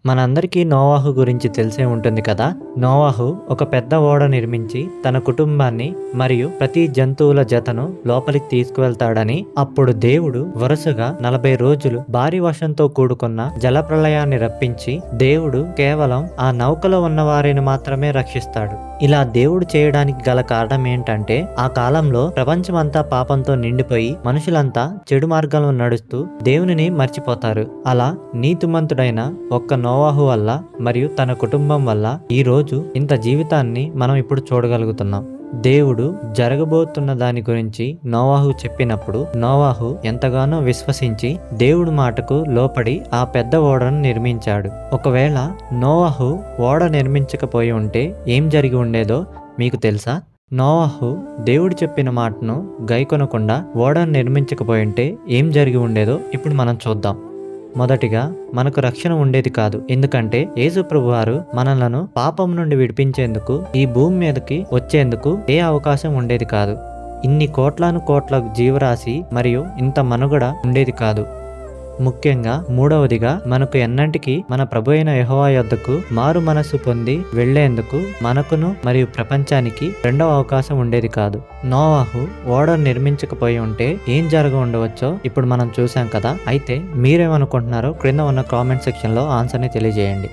మనందరికీ నోవాహు గురించి తెలిసే ఉంటుంది కదా. నోవాహు ఒక పెద్ద ఓడ నిర్మించి తన కుటుంబాన్ని మరియు ప్రతి జంతువుల జతను లోపలికి తీసుకువెళ్తాడని, అప్పుడు దేవుడు వరుసగా 40 రోజులు భారీ వర్షంతో కూడుకున్న జలప్రళయాన్ని రప్పించి దేవుడు కేవలం ఆ నౌకలో ఉన్న వారిని మాత్రమే రక్షిస్తాడు. ఇలా దేవుడు చేయడానికి గల కారణం ఏంటంటే, ఆ కాలంలో ప్రపంచమంతా పాపంతో నిండిపోయి మనుషులంతా చెడు మార్గంలో నడుస్తూ దేవునిని మర్చిపోతారు. అలా నీతిమంతుడైన ఒక్క నోవాహు వల్ల మరియు తన కుటుంబం వల్ల ఈ రోజు ఇంత జీవితాన్ని మనం ఇప్పుడు చూడగలుగుతున్నాం. దేవుడు జరగబోతున్న దాని గురించి నోవాహు చెప్పినప్పుడు నోవాహు ఎంతగానో విశ్వసించి దేవుడి మాటకు లోపడి ఆ పెద్ద ఓడను నిర్మించాడు. ఒకవేళ నోవాహు ఓడ నిర్మించకపోయి ఉంటే ఏం జరిగి ఉండేదో మీకు తెలుసా? నోవాహు దేవుడు చెప్పిన మాటను గైకొనకుండా ఓడను నిర్మించకపోయి ఉంటే ఏం జరిగి ఉండేదో ఇప్పుడు మనం చూద్దాం. మొదటిగా మనకు రక్షణ ఉండేది కాదు. ఎందుకంటే యేసు ప్రభువారు మనలను పాపం నుండి విడిపించేందుకు ఈ భూమి మీదకి వచ్చేందుకు ఏ అవకాశం ఉండేది కాదు. ఇన్ని కోట్లాను కోట్ల జీవరాశి మరియు ఇంత మనుగడ ఉండేది కాదు. ముఖ్యంగా మూడవదిగా మనకు ఎన్నంటికీ మన ప్రభు అయిన యెహోవా యొద్దకు మారు మనస్సు పొంది వెళ్లేందుకు మనకును మరియు ప్రపంచానికి రెండవ అవకాశం ఉండేది కాదు. నోవాహు ఓడ నిర్మించకపోయి ఉంటే ఏం జరగ ఉండవచ్చో ఇప్పుడు మనం చూసాం కదా. అయితే మీరేమనుకుంటున్నారో క్రింద ఉన్న కామెంట్ సెక్షన్ లో ఆన్సర్ ని తెలియజేయండి.